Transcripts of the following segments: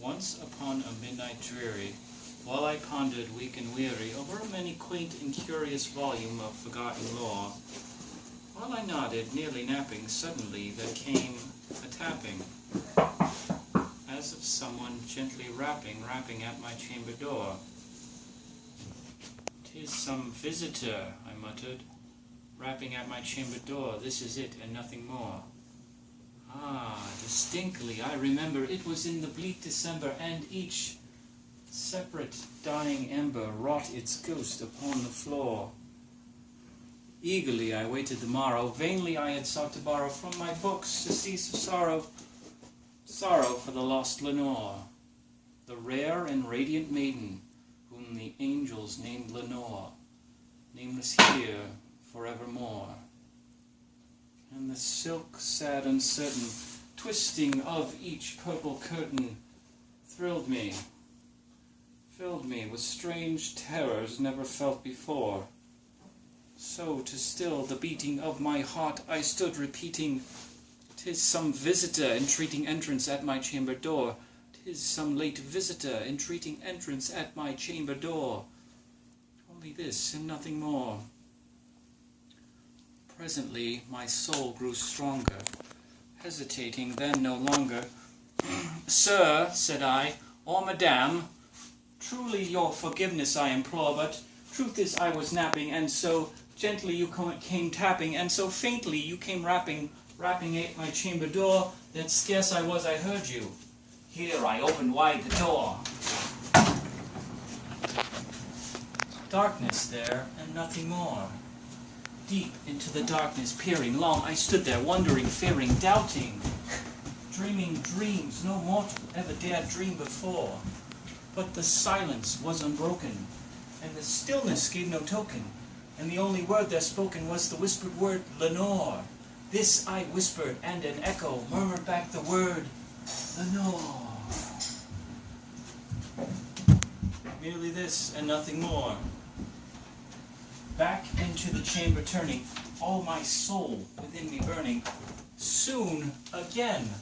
Once upon a midnight dreary, while I pondered weak and weary over a many quaint and curious volume of forgotten lore, while I nodded, nearly napping, suddenly there came a tapping, as of someone gently rapping at my chamber door. "'Tis some visitor," I muttered, "rapping at my chamber door. This is it, and nothing more." Ah, distinctly I remember it was in the bleak December, and each separate dying ember wrought its ghost upon the floor. Eagerly I waited the morrow, vainly I had sought to borrow from my books to cease of sorrow for the lost Lenore, the rare and radiant maiden whom the angels named Lenore, nameless here forevermore. And the silk, sad, uncertain twisting of each purple curtain thrilled me, filled me with strange terrors never felt before. So to still the beating of my heart I stood repeating, "'Tis some visitor entreating entrance at my chamber door. 'Tis some late visitor entreating entrance at my chamber door. Only this and nothing more." Presently my soul grew stronger, hesitating then no longer. "Sir," said I, "or madame, truly your forgiveness I implore, but truth is I was napping, and so gently you came tapping, and so faintly you came rapping at my chamber door, that scarce I heard you. Here I opened wide the door. Darkness there, and nothing more. Deep into the darkness peering, long I stood there, wondering, fearing, doubting, dreaming dreams no mortal ever dared dream before. But the silence was unbroken, and the stillness gave no token, and the only word there spoken was the whispered word, "Lenore." This I whispered, and an echo murmured back the word, "Lenore." Merely this, and nothing more. Back into the chamber turning, all my soul within me burning, soon again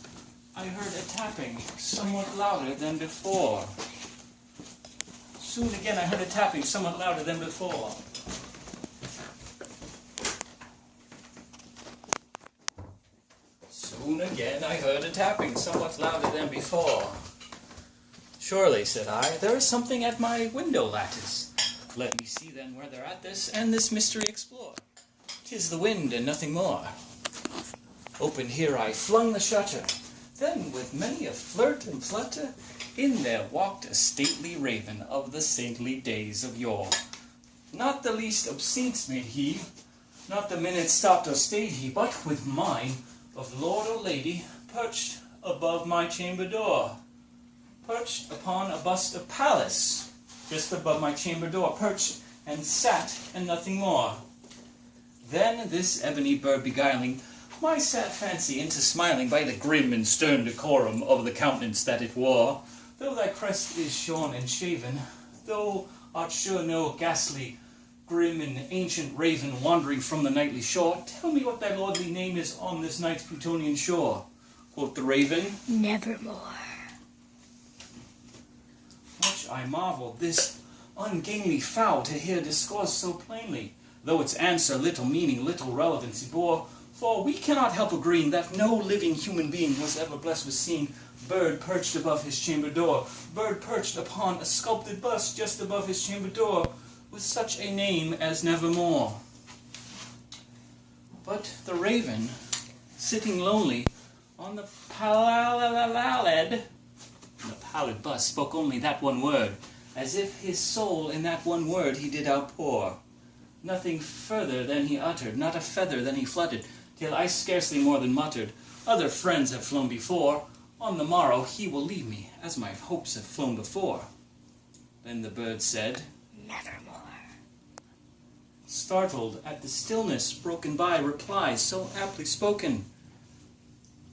I heard a tapping, somewhat louder than before. Soon again I heard a tapping, somewhat louder than before. Soon again I heard a tapping, somewhat louder than before. "Surely," said I, "there is something at my window lattice. Let me see then where they're at this, and this mystery explore. 'Tis the wind and nothing more." Open here I flung the shutter. Then with many a flirt and flutter, in there walked a stately raven of the saintly days of yore. Not the least obeisance made he, not the minute stopped or stayed he, but with mine of lord or lady perched above my chamber door, perched upon a bust of Pallas, just above my chamber door, perched and sat, and nothing more. Then this ebony bird beguiling my sad fancy into smiling by the grim and stern decorum of the countenance that it wore, "Though thy crest is shorn and shaven, thou art sure no ghastly, grim and ancient raven wandering from the nightly shore. Tell me what thy lordly name is on this night's Plutonian shore." Quoth the raven, "Nevermore." Much I marveled this ungainly fowl to hear discourse so plainly, though its answer little meaning, little relevancy bore. For we cannot help agreeing that no living human being was ever blessed with seeing bird perched above his chamber door, bird perched upon a sculpted bust just above his chamber door, with such a name as Nevermore. But the raven, sitting lonely on the pallid bust, spoke only that one word, as if his soul in that one word he did outpour. Nothing further than he uttered, not a feather than he fluttered, till I scarcely more than muttered, "Other friends have flown before, on the morrow he will leave me, as my hopes have flown before." Then the bird said, "Nevermore." Startled at the stillness broken by replies so aptly spoken.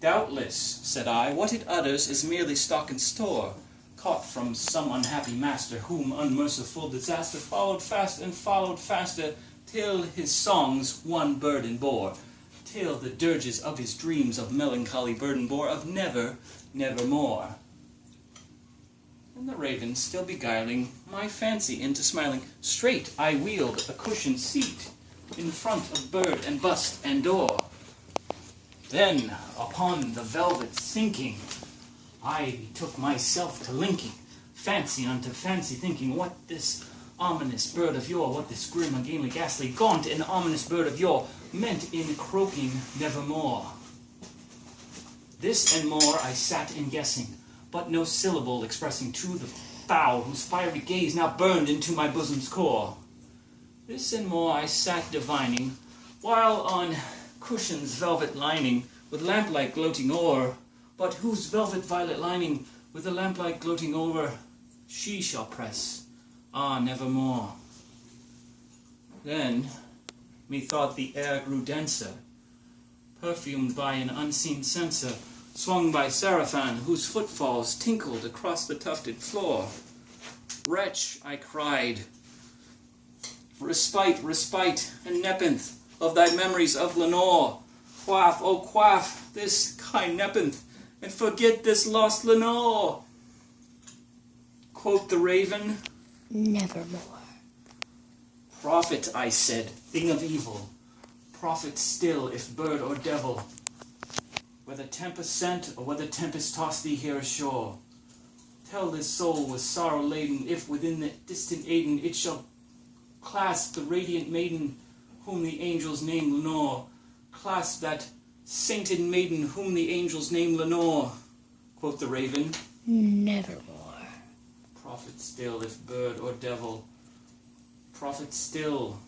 "Doubtless," said I, "what it utters is merely stock and store, caught from some unhappy master, whom unmerciful disaster followed fast and followed faster, till his songs one burden bore, till the dirges of his dreams of melancholy burden bore, of never, nevermore." And the raven, still beguiling my fancy into smiling, straight I wheeled a cushioned seat in front of bird and bust and door. Then, upon the velvet sinking, I betook myself to linking fancy unto fancy, thinking what this ominous bird of yore, what this grim, ungainly, ghastly, gaunt, and ominous bird of yore meant in croaking nevermore. This and more I sat in guessing, but no syllable expressing to the fowl whose fiery gaze now burned into my bosom's core. This and more I sat divining, while on cushions velvet lining, with lamplight gloating o'er, but whose velvet violet lining, with the lamplight gloating over, she shall press, nevermore. Then, methought the air grew denser, perfumed by an unseen censer, swung by seraphan, whose footfalls tinkled across the tufted floor. Wretch, I cried, respite, respite, and nepenthe of thy memories of Lenore. Quaff, oh quaff, this kind nepenthe, and forget this lost Lenore. Quoth the raven, nevermore. Prophet, I said, thing of evil, prophet still, if bird or devil, whether tempest sent or whether tempest tossed thee here ashore, tell this soul with sorrow laden, if within the distant Aden it shall clasp the radiant maiden whom the angels name Lenore, clasp that sainted maiden whom the angels name Lenore. Quoth the raven, nevermore. Prophet still, if bird or devil, prophet still.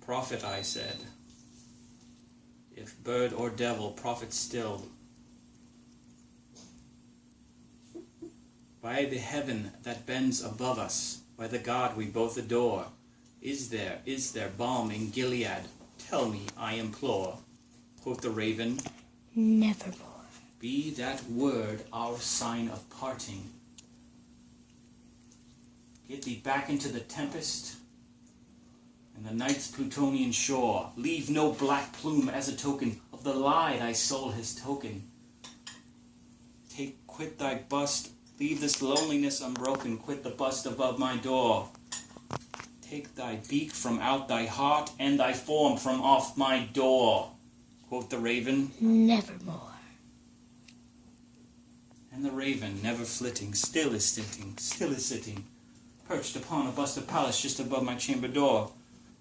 Prophet, I said, if bird or devil, prophet still. By the heaven that bends above us, by the God we both adore, is there balm in Gilead? Tell me, I implore. Quoth the raven, nevermore. Be that word our sign of parting. Get thee back into the tempest and the night's Plutonian shore. Leave no black plume as a token of the lie thy soul has token. Quit thy bust, leave this loneliness unbroken, quit the bust above my door. Take thy beak from out thy heart, and thy form from off my door. Quoth the raven, nevermore. And the raven, never flitting, still is sitting, perched upon a bust of Pallas just above my chamber door.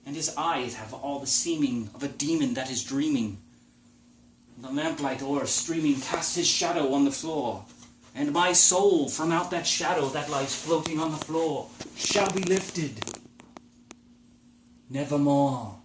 And his eyes have all the seeming of a demon that is dreaming. And the lamplight o'er streaming cast his shadow on the floor. And my soul from out that shadow that lies floating on the floor shall be lifted nevermore.